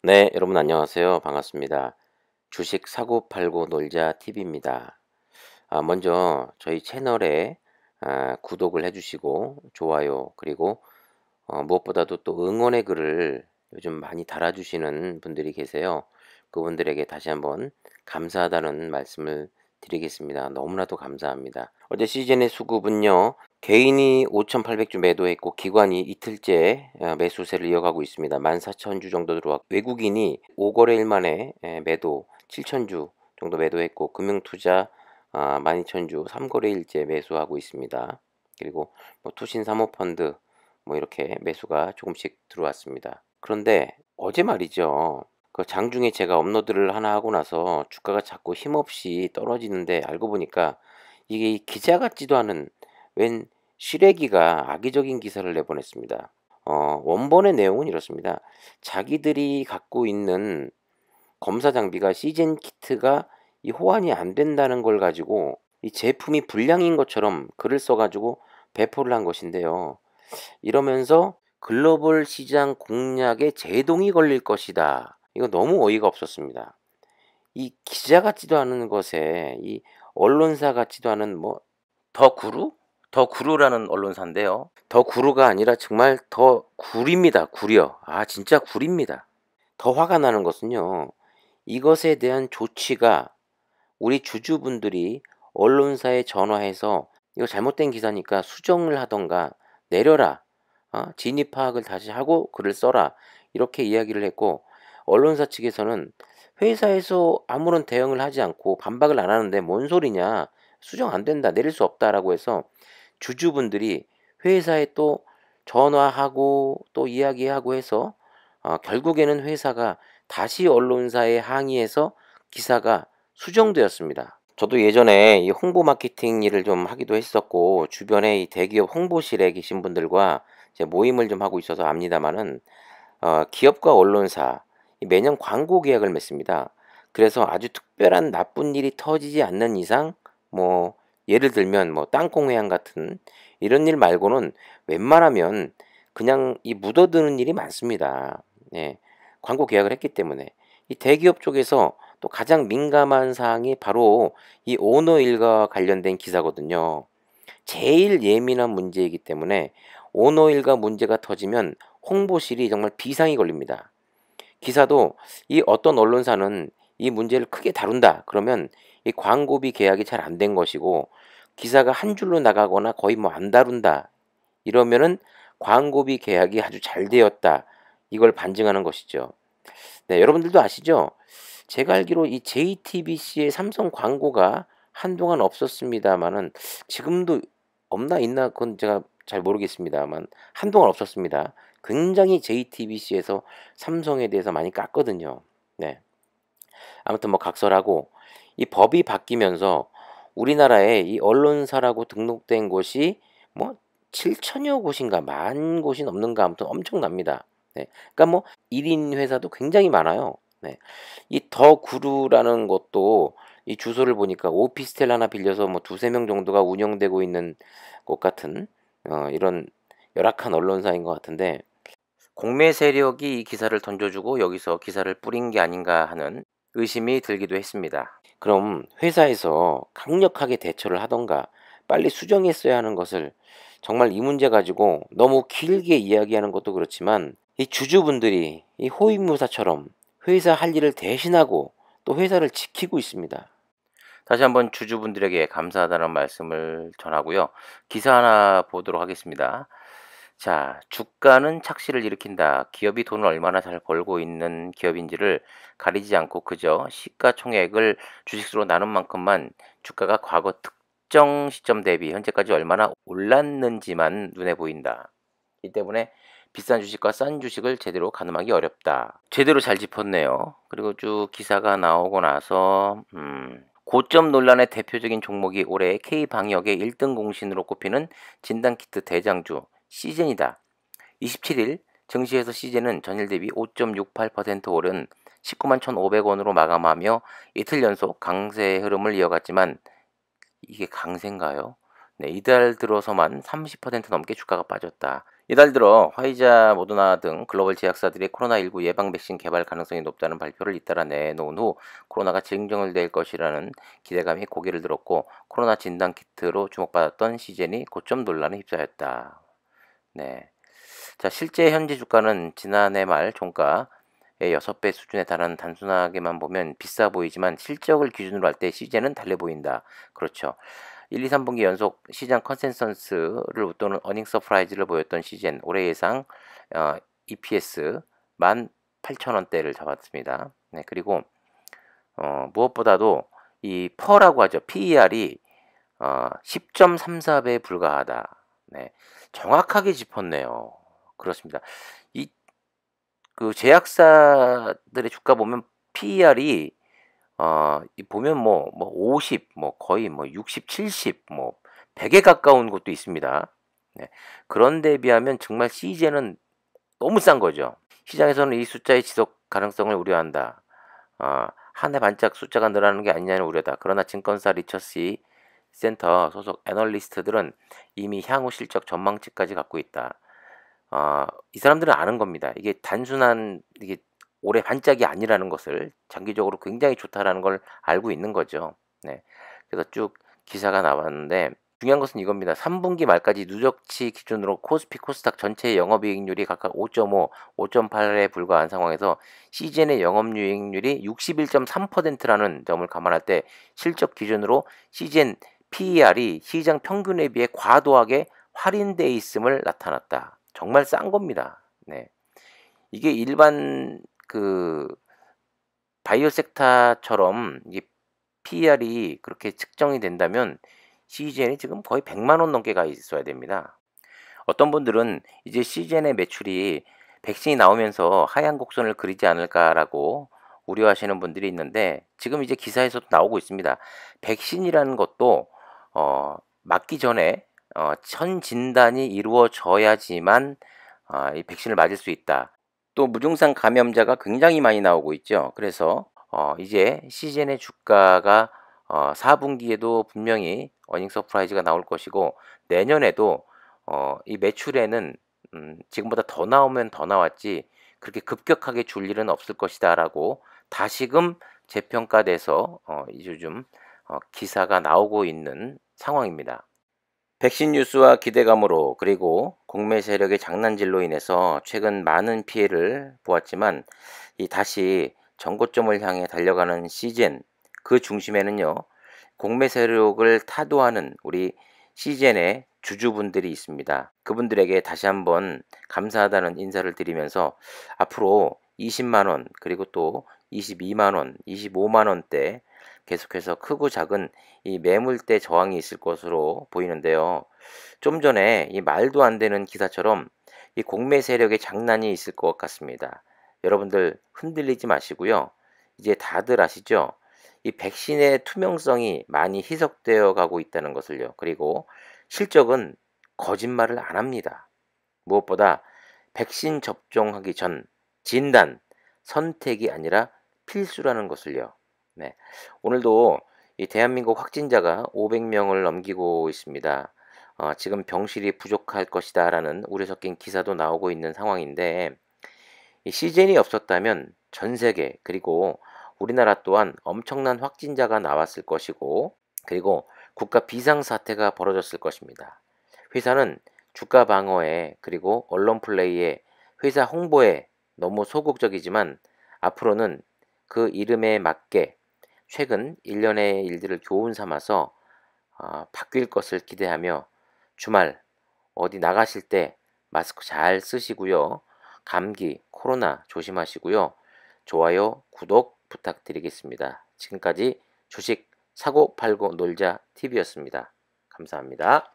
네, 여러분 안녕하세요. 반갑습니다. 주식 사고 팔고 놀자 TV입니다. 먼저 저희 채널에 구독을 해주시고 좋아요 그리고 무엇보다도 또 응원의 글을 요즘 많이 달아주시는 분들이 계세요. 그분들에게 다시 한번 감사하다는 말씀을 드리겠습니다. 너무나도 감사합니다. 어제 시즌의 수급은요. 개인이 5,800주 매도했고 기관이 이틀째 매수세를 이어가고 있습니다. 14,000주 정도 들어왔고 외국인이 5거래일 만에 매도 7,000주 정도 매도했고 금융투자 12,000주 3거래일째 매수하고 있습니다. 그리고 뭐 투신 사모펀드 뭐 이렇게 매수가 조금씩 들어왔습니다. 그런데 어제 말이죠. 그 장중에 제가 업로드를 하나 하고 나서 주가가 자꾸 힘없이 떨어지는데 알고 보니까 이게 이 기자 같지도 않은 웬 시래기가 악의적인 기사를 내보냈습니다. 원본의 내용은 이렇습니다. 자기들이 갖고 있는 검사 장비가 시즌 키트가 이 호환이 안 된다는 걸 가지고 이 제품이 불량인 것처럼 글을 써가지고 배포를 한 것인데요. 이러면서 글로벌 시장 공략에 제동이 걸릴 것이다. 이거 너무 어이가 없었습니다. 이 기자 같지도 않은 것에 이 언론사 같지도 않은 뭐 더 구루? 더 구루라는 언론사인데요. 더 구루가 아니라 정말 더 구립니다. 구려. 진짜 구립니다. 더 화가 나는 것은요. 이것에 대한 조치가 우리 주주분들이 언론사에 전화해서 이거 잘못된 기사니까 수정을 하던가 내려라. 진위 파악을 다시 하고 글을 써라. 이렇게 이야기를 했고 언론사 측에서는 회사에서 아무런 대응을 하지 않고 반박을 안 하는데 뭔 소리냐. 수정 안 된다. 내릴 수 없다라고 해서 주주분들이 회사에 또 전화하고 또 이야기하고 해서 결국에는 회사가 다시 언론사에 항의해서 기사가 수정되었습니다. 저도 예전에 이 홍보 마케팅 일을 좀 하기도 했었고 주변에 이 대기업 홍보실에 계신 분들과 이제 모임을 좀 하고 있어서 압니다마는 기업과 언론사 매년 광고 계약을 맺습니다. 그래서 아주 특별한 나쁜 일이 터지지 않는 이상 뭐 예를 들면 뭐 땅콩 회항 같은 이런 일 말고는 웬만하면 그냥 이 묻어드는 일이 많습니다. 예, 광고 계약을 했기 때문에 이 대기업 쪽에서 또 가장 민감한 사항이 바로 이 오너 일과 관련된 기사거든요. 제일 예민한 문제이기 때문에 오너 일가 문제가 터지면 홍보실이 정말 비상이 걸립니다. 기사도 이 어떤 언론사는 이 문제를 크게 다룬다. 그러면 이 광고비 계약이 잘 안 된 것이고 기사가 한 줄로 나가거나 거의 뭐 안 다룬다. 이러면은 광고비 계약이 아주 잘 되었다. 이걸 반증하는 것이죠. 네, 여러분들도 아시죠? 제가 알기로 이 JTBC의 삼성 광고가 한동안 없었습니다마는 지금도 없나 있나 그건 제가 잘 모르겠습니다만 한동안 없었습니다. 굉장히 JTBC에서 삼성에 대해서 많이 깠거든요. 네. 아무튼 뭐 각설하고 이 법이 바뀌면서 우리나라에 이 언론사라고 등록된 곳이 뭐 7천여 곳인가 만 곳이 넘는가 아무튼 엄청납니다. 네. 그러니까 뭐 1인 회사도 굉장히 많아요. 네. 이 더 구루라는 것도 이 주소를 보니까 오피스텔 하나 빌려서 뭐 두세 명 정도가 운영되고 있는 곳 같은 이런 열악한 언론사인 것 같은데 공매 세력이 이 기사를 던져주고 여기서 기사를 뿌린 게 아닌가 하는 의심이 들기도 했습니다. 그럼 회사에서 강력하게 대처를 하던가 빨리 수정했어야 하는 것을 정말 이 문제 가지고 너무 길게 이야기하는 것도 그렇지만 이 주주분들이 이 호위무사처럼 회사 할 일을 대신하고 또 회사를 지키고 있습니다. 다시 한번 주주분들에게 감사하다는 말씀을 전하고요. 기사 하나 보도록 하겠습니다. 자, 주가는 착시를 일으킨다. 기업이 돈을 얼마나 잘 벌고 있는 기업인지를 가리지 않고 그저 시가총액을 주식수로 나눈 만큼만 주가가 과거 특정 시점 대비 현재까지 얼마나 올랐는지만 눈에 보인다. 이 때문에 비싼 주식과 싼 주식을 제대로 가늠하기 어렵다. 제대로 잘 짚었네요. 그리고 쭉 기사가 나오고 나서 고점 논란의 대표적인 종목이 올해 K방역의 1등 공신으로 꼽히는 진단키트 대장주 시젠이다. 27일 증시에서 시젠은 전일 대비 5.68% 오른 19만 1,500원으로 마감하며 이틀 연속 강세 흐름을 이어갔지만 이게 강세인가요? 네, 이달 들어서만 30% 넘게 주가가 빠졌다. 이달 들어 화이자, 모더나 등 글로벌 제약사들이 코로나19 예방 백신 개발 가능성이 높다는 발표를 잇따라 내놓은 후 코로나가 진정될 것이라는 기대감이 고개를 들었고, 코로나 진단 키트로 주목받았던 시젠이 고점 논란에 휩싸였다. 네. 자, 실제 현재 주가는 지난해 말 종가의 6배 수준에 달하는, 단순하게만 보면 비싸 보이지만 실적을 기준으로 할 때 시젠은 달래 보인다. 그렇죠. 1, 2, 3분기 연속 시장 컨센서스를 웃도는 어닝 서프라이즈를 보였던 시젠, 올해 예상 EPS 18,000원대를 잡았습니다. 네, 그리고 무엇보다도 이 퍼라고 하죠. PER이 10.34배에 불과하다. 네, 정확하게 짚었네요. 그렇습니다. 이 그 제약사들의 주가 보면 PER이 보면 뭐 50, 뭐 거의 뭐 60, 70, 뭐 100에 가까운 곳도 있습니다. 네. 그런 데 비하면 정말 시젠은 너무 싼 거죠. 시장에서는 이 숫자의 지속 가능성을 우려한다. 한 해 반짝 숫자가 늘어나는 게 아니냐는 우려다. 그러나 증권사 리처시 센터 소속 애널리스트들은 이미 향후 실적 전망치까지 갖고 있다. 이 사람들은 아는 겁니다. 이게 단순한 이게 올해 반짝이 아니라는 것을, 장기적으로 굉장히 좋다라는 걸 알고 있는 거죠. 네. 그래서 쭉 기사가 나왔는데, 중요한 것은 이겁니다. 3분기 말까지 누적치 기준으로 코스피 코스닥 전체 영업이익률이 각각 5.5, 5.8에 불과한 상황에서 시젠의 영업이익률이 61.3%라는 점을 감안할 때 실적 기준으로 시젠 PER이 시장 평균에 비해 과도하게 할인돼 있음을 나타났다. 정말 싼 겁니다. 네. 이게 일반 그 바이오 섹터처럼 이게 PER이 그렇게 측정이 된다면 시젠이 지금 거의 100만 원 넘게 가 있어야 됩니다. 어떤 분들은 이제 시젠의 매출이 백신이 나오면서 하향 곡선을 그리지 않을까라고 우려하시는 분들이 있는데, 지금 이제 기사에서도 나오고 있습니다. 백신이라는 것도 맞기 전에 선 진단이 이루어져야지만 이 백신을 맞을 수 있다. 또 무증상 감염자가 굉장히 많이 나오고 있죠. 그래서 이제 시젠의 주가가 4분기에도 분명히 어닝 서프라이즈가 나올 것이고, 내년에도 이 매출에는 지금보다 더 나오면 더 나왔지 그렇게 급격하게 줄 일은 없을 것이다라고 다시금 재평가돼서 요즘 기사가 나오고 있는 상황입니다. 백신 뉴스와 기대감으로, 그리고 공매 세력의 장난질로 인해서 최근 많은 피해를 보았지만, 이 다시 정고점을 향해 달려가는 시젠, 그 중심에는요, 공매 세력을 타도하는 우리 시젠의 주주분들이 있습니다. 그분들에게 다시 한번 감사하다는 인사를 드리면서 앞으로 20만 원, 그리고 또 22만 원, 25만 원대 계속해서 크고 작은 이 매물대 저항이 있을 것으로 보이는데요. 좀 전에 이 말도 안 되는 기사처럼 이 공매 세력의 장난이 있을 것 같습니다. 여러분들 흔들리지 마시고요. 이제 다들 아시죠? 이 백신의 투명성이 많이 희석되어 가고 있다는 것을요. 그리고 실적은 거짓말을 안 합니다. 무엇보다 백신 접종하기 전 진단, 선택이 아니라 필수라는 것을요. 네. 오늘도 이 대한민국 확진자가 500명을 넘기고 있습니다. 지금 병실이 부족할 것이다라는 우려 섞인 기사도 나오고 있는 상황인데, 이 시즌이 없었다면 전 세계, 그리고 우리나라 또한 엄청난 확진자가 나왔을 것이고, 그리고 국가 비상사태가 벌어졌을 것입니다. 회사는 주가 방어에, 그리고 언론 플레이에, 회사 홍보에 너무 소극적이지만 앞으로는 그 이름에 맞게 최근 1년의 일들을 교훈 삼아서 바뀔 것을 기대하며, 주말 어디 나가실 때 마스크 잘 쓰시고요. 감기, 코로나 조심하시고요. 좋아요, 구독 부탁드리겠습니다. 지금까지 주식 사고 팔고 놀자 TV였습니다. 감사합니다.